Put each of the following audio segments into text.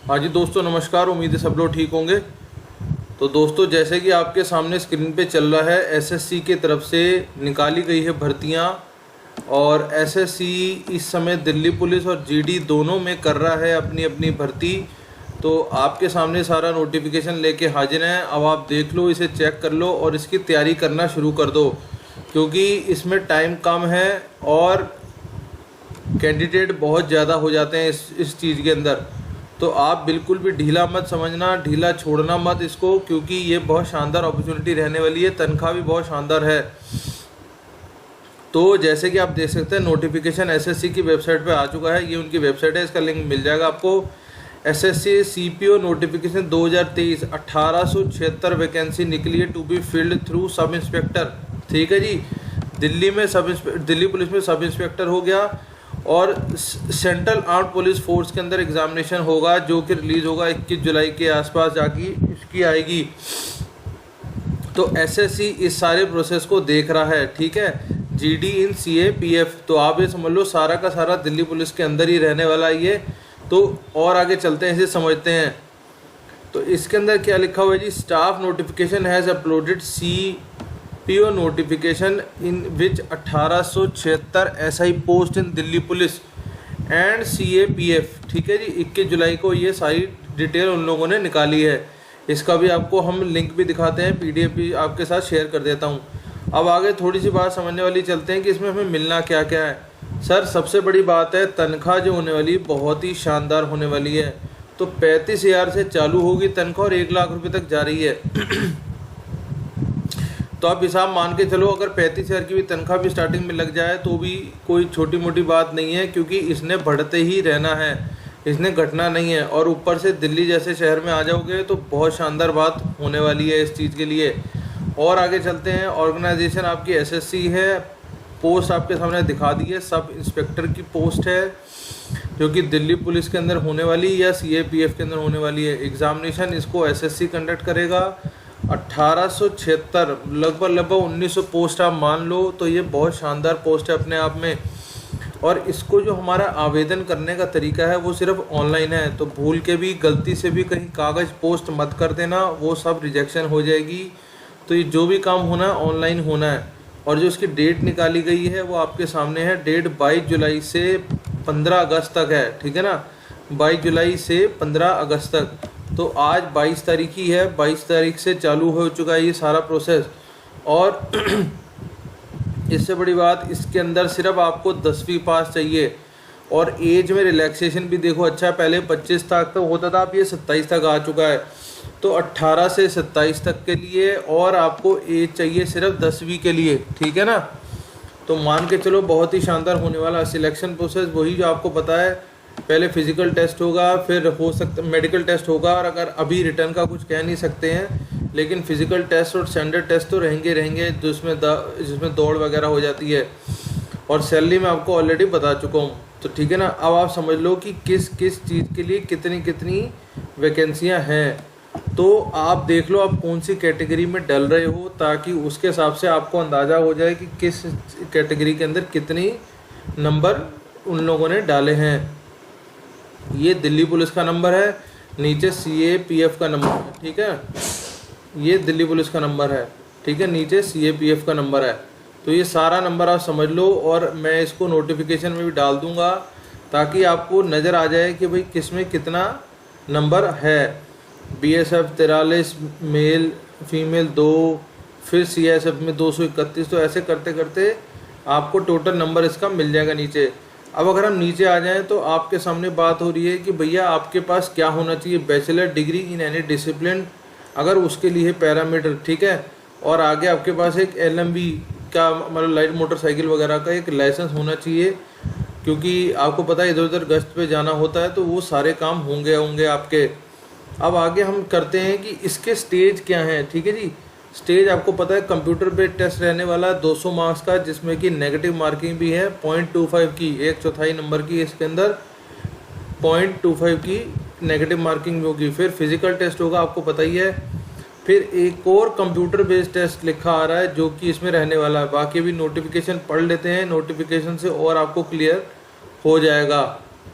हाँ जी दोस्तों, नमस्कार। उम्मीद है सब लोग ठीक होंगे। तो दोस्तों, जैसे कि आपके सामने स्क्रीन पे चल रहा है, एसएससी के तरफ से निकाली गई है भर्तियां। और एसएससी इस समय दिल्ली पुलिस और जीडी दोनों में कर रहा है अपनी अपनी भर्ती। तो आपके सामने सारा नोटिफिकेशन लेके हाजिर हैं। अब आप देख लो, इसे चेक कर लो और इसकी तैयारी करना शुरू कर दो, क्योंकि इसमें टाइम कम है और कैंडिडेट बहुत ज़्यादा हो जाते हैं इस चीज़ के अंदर। तो आप बिल्कुल भी ढीला मत समझना, ढीला छोड़ना मत इसको, क्योंकि ये बहुत शानदार अपॉर्चुनिटी रहने वाली है। तनख्वाह भी बहुत शानदार है। तो जैसे कि आप देख सकते हैं, नोटिफिकेशन एसएससी की वेबसाइट पे आ चुका है। ये उनकी वेबसाइट है, इसका लिंक मिल जाएगा आपको। एसएससी सीपीओ नोटिफिकेशन 2023 1876 वैकेंसी निकली है to be filled through sub inspector. ठीक है जी, दिल्ली पुलिस में सब इंस्पेक्टर हो गया। और सेंट्रल आर्म्ड पुलिस फोर्स के अंदर एग्जामिनेशन होगा, जो कि रिलीज़ होगा 21 जुलाई के आसपास जाके इसकी आएगी। तो एसएससी इस सारे प्रोसेस को देख रहा है। ठीक है, जीडी इन सीएपीएफ, तो आप ये समझ लो सारा का सारा दिल्ली पुलिस के अंदर ही रहने वाला है ये। तो और आगे चलते हैं, इसे समझते हैं। तो इसके अंदर क्या लिखा हुआ है जी? Staff notification has uploaded CPO notification in which 1876 SI post in Delhi police and CAPF. ठीक है जी, 21 जुलाई को ये सारी डिटेल उन लोगों ने निकाली है। इसका भी आपको हम लिंक भी दिखाते हैं, पीडीएफ भी आपके साथ शेयर कर देता हूँ। अब आगे थोड़ी सी बात समझने वाली चलते हैं कि इसमें हमें मिलना क्या क्या है। सर, सबसे बड़ी बात है, तनख्वाह जो होने वाली बहुत ही शानदार होने वाली है। तो 35,000 से चालू होगी तनख्वाह और 1 लाख रुपये तक जा रही है। तो आप हिसाब मान के चलो, अगर 35,000 की भी तनख्वाह भी स्टार्टिंग में लग जाए तो भी कोई छोटी मोटी बात नहीं है, क्योंकि इसने बढ़ते ही रहना है, इसने घटना नहीं है। और ऊपर से दिल्ली जैसे शहर में आ जाओगे तो बहुत शानदार बात होने वाली है इस चीज़ के लिए। और आगे चलते हैं। ऑर्गेनाइजेशन आपकी एसएससी है। पोस्ट आपके सामने दिखा दी है, सब इंस्पेक्टर की पोस्ट है, जो कि दिल्ली पुलिस के अंदर होने वाली या सीएपीएफ के अंदर होने वाली है। एग्जामिनेशन इसको एसएससी कंडक्ट करेगा। 1876 लगभग 1900 पोस्ट आप मान लो, तो ये बहुत शानदार पोस्ट है अपने आप में। और इसको जो हमारा आवेदन करने का तरीका है वो सिर्फ ऑनलाइन है। तो भूल के भी, गलती से भी कहीं कागज़ पोस्ट मत कर देना, वो सब रिजेक्शन हो जाएगी। तो ये जो भी काम होना है ऑनलाइन होना है। और जो इसकी डेट निकाली गई है वो आपके सामने है। डेट 22 जुलाई से 15 अगस्त तक है। ठीक है ना, 22 जुलाई से 15 अगस्त तक। तो आज 22 तारीख ही है, 22 तारीख से चालू हो चुका है ये सारा प्रोसेस। और इससे बड़ी बात, इसके अंदर सिर्फ आपको 10वीं पास चाहिए। और एज में रिलैक्सेशन भी देखो अच्छा, पहले 25 तक तो होता था, अब ये 27 तक आ चुका है। तो 18 से 27 तक के लिए, और आपको एज चाहिए सिर्फ 10वीं के लिए। ठीक है ना, तो मान के चलो बहुत ही शानदार होने वाला सिलेक्शन प्रोसेस। वही जो आपको पता है, पहले फिजिकल टेस्ट होगा, फिर हो सकता मेडिकल टेस्ट होगा, और अगर अभी रिटर्न का कुछ कह नहीं सकते हैं, लेकिन फिजिकल टेस्ट और स्टैंडर्ड टेस्ट तो रहेंगे जिसमें दौड़ वगैरह हो जाती है। और सैलरी मैं आपको ऑलरेडी बता चुका हूँ। तो ठीक है ना, अब आप समझ लो कि किस किस चीज़ के लिए कितनी कितनी वैकेंसियाँ हैं। तो आप देख लो आप कौन सी कैटेगरी में डल रहे हो, ताकि उसके हिसाब से आपको अंदाज़ा हो जाए कि किस कैटेगरी के अंदर कितनी नंबर उन लोगों ने डाले हैं। ये दिल्ली पुलिस का नंबर है, नीचे सीएपीएफ का नंबर है। ठीक है, ये दिल्ली पुलिस का नंबर है। ठीक है, नीचे सीएपीएफ का नंबर है। तो ये सारा नंबर आप समझ लो, और मैं इसको नोटिफिकेशन में भी डाल दूंगा, ताकि आपको नज़र आ जाए कि भाई किस में कितना नंबर है। बीएसएफ 43, मेल फीमेल 2, फिर सीएसएफ में 231। तो ऐसे करते करते आपको टोटल नंबर इसका मिल जाएगा नीचे। अब अगर हम नीचे आ जाएं, तो आपके सामने बात हो रही है कि भैया आपके पास क्या होना चाहिए, bachelor degree in any discipline, अगर उसके लिए पैरामीटर। ठीक है, और आगे आपके पास एक एलएमवी का, मतलब लाइट मोटरसाइकिल वगैरह का एक लाइसेंस होना चाहिए, क्योंकि आपको पता है इधर उधर गश्त पे जाना होता है, तो वो सारे काम होंगे आपके। अब आगे हम करते हैं कि इसके स्टेज क्या हैं। ठीक है जी, स्टेज आपको पता है कंप्यूटर बेस्ड टेस्ट रहने वाला है 200 मार्क्स का, जिसमें कि नेगेटिव मार्किंग भी है 0.25 की, 1/4 नंबर की इसके अंदर 0.25 की नेगेटिव मार्किंग होगी। फिर फिजिकल टेस्ट होगा, आपको पता ही है। फिर एक और कंप्यूटर बेस्ड टेस्ट लिखा आ रहा है, जो कि इसमें रहने वाला है। बाकी भी नोटिफिकेशन पढ़ लेते हैं, नोटिफिकेशन से और आपको क्लियर हो जाएगा।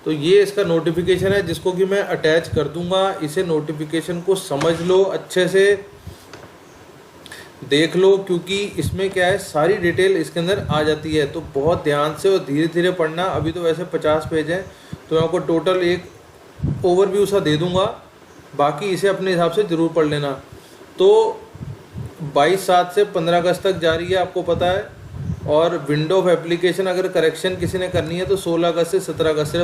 तो ये इसका नोटिफिकेशन है जिसको कि मैं अटैच कर दूंगा। इसे नोटिफिकेशन को समझ लो, अच्छे से देख लो, क्योंकि इसमें क्या है सारी डिटेल इसके अंदर आ जाती है। तो बहुत ध्यान से और धीरे धीरे पढ़ना। अभी तो वैसे 50 पेज हैं, तो मैं आपको टोटल एक ओवरव्यू सा दे दूंगा, बाकी इसे अपने हिसाब से ज़रूर पढ़ लेना। तो 22/7 से 15 अगस्त तक जारी है, आपको पता है। और विंडो ऑफ एप्लीकेशन अगर करेक्शन किसी ने करनी है तो 16 अगस्त से 17 अगस्त,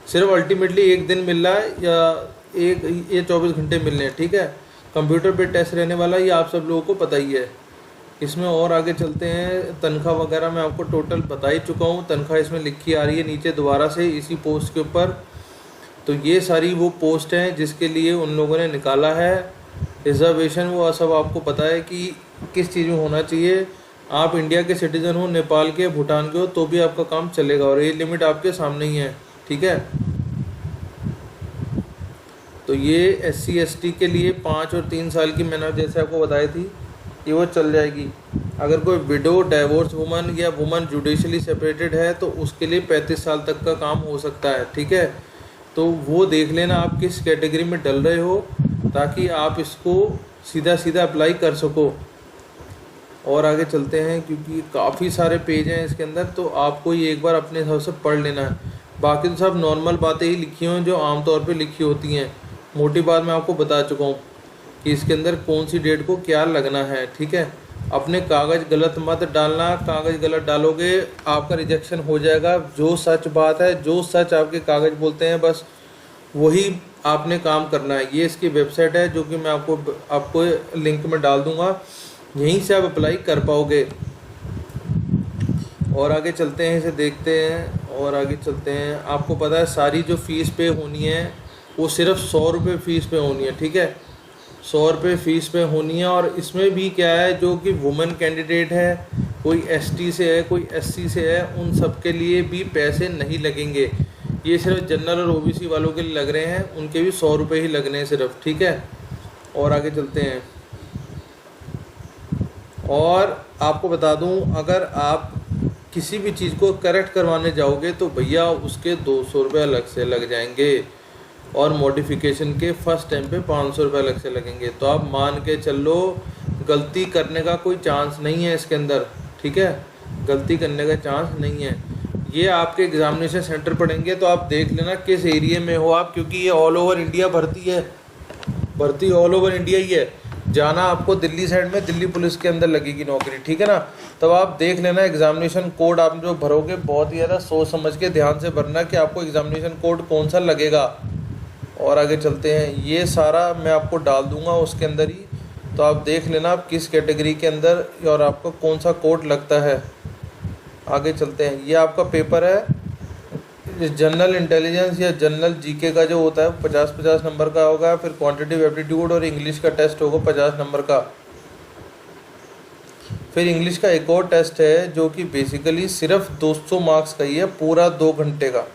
सिर्फ अल्टीमेटली एक दिन मिल रहा है, या ये 24 घंटे मिल रहे हैं, ठीक है। कंप्यूटर पे टेस्ट रहने वाला, ये आप सब लोगों को पता ही है। इसमें और आगे चलते हैं। तनख्वाह वगैरह मैं आपको टोटल बता ही चुका हूँ। तनख्वाह इसमें लिखी आ रही है नीचे दोबारा से इसी पोस्ट के ऊपर। तो ये सारी वो पोस्ट हैं जिसके लिए उन लोगों ने निकाला है रिजर्वेशन। वो सब आपको पता है कि किस चीज़ में होना चाहिए। आप इंडिया के सिटीज़न हो, नेपाल के, भूटान के हो, तो भी आपका काम चलेगा, और ये लिमिट आपके सामने ही है, ठीक है। तो ये SC ST के लिए 5 और 3 साल की मैंने जैसे आपको बताई थी, ये वो चल जाएगी। अगर कोई विडो, डाइवोर्स वुमन या वुमन जुडिशली सेपरेटेड है तो उसके लिए 35 साल तक का काम हो सकता है, ठीक है। तो वो देख लेना आप किस कैटेगरी में डल रहे हो, ताकि आप इसको सीधा सीधा अप्लाई कर सको। और आगे चलते हैं, क्योंकि काफ़ी सारे पेज हैं इसके अंदर, तो आपको ये एक बार अपने हिसाब से पढ़ लेना है। बाकी तो सब नॉर्मल बातें ही लिखी हुई हैं जो आमतौर पे लिखी होती हैं। मोटी बात मैं आपको बता चुका हूँ कि इसके अंदर कौन सी डेट को क्या लगना है, ठीक है। अपने कागज़ गलत मत डालना, कागज़ गलत डालोगे आपका रिजेक्शन हो जाएगा। जो सच बात है, जो सच आपके कागज़ बोलते हैं, बस वही आपने काम करना है। ये इसकी वेबसाइट है जो कि मैं आपको लिंक में डाल दूँगा, यहीं से आप अप्लाई कर पाओगे। और आगे चलते हैं, इसे देखते हैं और आगे चलते हैं। आपको पता है सारी जो फ़ीस पे होनी है वो सिर्फ 100 रुपये फ़ीस पे होनी है, ठीक है। 100 रुपये फ़ीस पे होनी है। और इसमें भी क्या है, जो कि वुमेन कैंडिडेट है, कोई ST से है, कोई SC से है, उन सब के लिए भी पैसे नहीं लगेंगे। ये सिर्फ जनरल और OBC वालों के लिए लग रहे हैं, उनके भी 100 रुपये ही लगने हैं सिर्फ, ठीक है। और आगे चलते हैं। और आपको बता दूं, अगर आप किसी भी चीज़ को करेक्ट करवाने जाओगे तो भैया उसके 200 रुपये अलग से लग जाएंगे, और मॉडिफिकेशन के फर्स्ट टाइम पे 500 रुपये अलग से लगेंगे। तो आप मान के चलो, गलती करने का कोई चांस नहीं है इसके अंदर, ठीक है। गलती करने का चांस नहीं है। ये आपके एग्जामिनेशन सेंटर पड़ेंगे, तो आप देख लेना किस एरिया में हो आप, क्योंकि ये ऑल ओवर इंडिया भर्ती ऑल ओवर इंडिया ही है। जाना आपको दिल्ली साइड में, दिल्ली पुलिस के अंदर लगेगी नौकरी, ठीक है ना। तब आप देख लेना एग्जामिनेशन कोड आप जो भरोगे बहुत ही ज़्यादा सोच समझ के ध्यान से भरना कि आपको एग्जामिनेशन कोड कौन सा लगेगा। और आगे चलते हैं। ये सारा मैं आपको डाल दूंगा उसके अंदर ही, तो आप देख लेना आप किस कैटेगरी के अंदर और आपका कौन सा कोड लगता है। आगे चलते हैं। ये आपका पेपर है जनरल इंटेलिजेंस या जनरल GK का जो होता है 50-50 नंबर का होगा। फिर क्वांटिटेटिव एप्टीट्यूड और इंग्लिश का टेस्ट होगा 50 नंबर का। फिर इंग्लिश का एक और टेस्ट है जो कि बेसिकली सिर्फ 200 मार्क्स का ही है, पूरा 2 घंटे का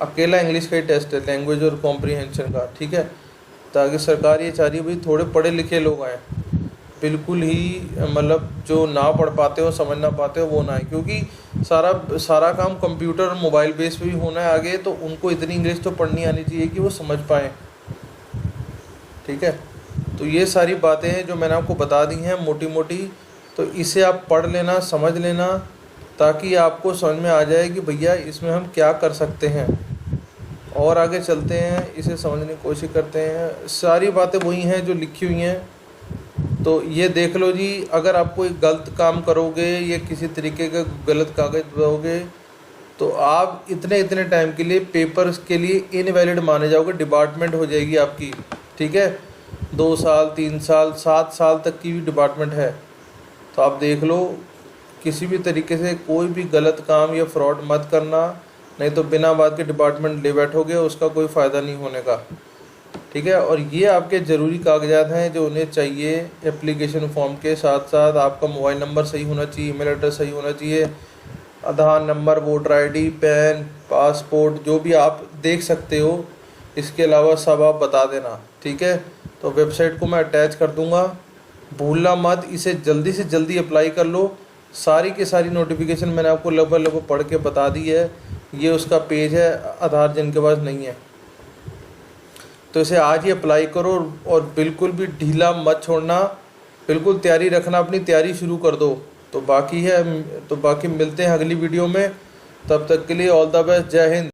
अकेला इंग्लिश का ही टेस्ट है, लैंग्वेज और कॉम्प्रीहेंशन का, ठीक है। ताकि सरकार ये चाह रही है भाई थोड़े पढ़े लिखे लोग आएँ, बिल्कुल ही मतलब जो ना पढ़ पाते हो, समझ ना पाते हो, वो ना है। क्योंकि सारा काम कंप्यूटर और मोबाइल बेस पे भी होना है आगे, तो उनको इतनी इंग्लिश तो पढ़नी आनी चाहिए कि वो समझ पाएँ, ठीक है। तो ये सारी बातें हैं जो मैंने आपको बता दी हैं मोटी मोटी, तो इसे आप पढ़ लेना, समझ लेना, ताकि आपको समझ में आ जाए कि भैया इसमें हम क्या कर सकते हैं। और आगे चलते हैं, इसे समझने की कोशिश करते हैं। सारी बातें वही हैं जो लिखी हुई हैं। तो ये देख लो जी, अगर आप कोई गलत काम करोगे या किसी तरीके का गलत कागज़ दोगे तो आप इतने टाइम के लिए पेपर के लिए इनवैलिड माने जाओगे, डिपार्टमेंट हो जाएगी आपकी, ठीक है। 2 साल, 3 साल, 7 साल तक की भी डिपार्टमेंट है। तो आप देख लो, किसी भी तरीके से कोई भी गलत काम या फ्रॉड मत करना, नहीं तो बिना बात के डिपार्टमेंट ले बैठोगे, उसका कोई फ़ायदा नहीं होने का, ठीक है। और ये आपके ज़रूरी कागजात हैं जो उन्हें चाहिए एप्लीकेशन फॉर्म के साथ साथ। आपका मोबाइल नंबर सही होना चाहिए, ईमेल एड्रेस सही होना चाहिए, Aadhaar number, voter ID, PAN, passport, जो भी आप देख सकते हो, इसके अलावा सब आप बता देना, ठीक है। तो वेबसाइट को मैं अटैच कर दूँगा, भूलना मत, इसे जल्दी से जल्दी अप्लाई कर लो। सारी की सारी नोटिफिकेशन मैंने आपको लगभग पढ़ के बता दी है। ये उसका पेज है, आधार जिनके पास नहीं है। तो इसे आज ही अप्लाई करो और बिल्कुल भी ढीला मत छोड़ना, बिल्कुल तैयारी रखना, अपनी तैयारी शुरू कर दो। तो बाकी मिलते हैं अगली वीडियो में, तब तक के लिए ऑल द बेस्ट, जय हिंद।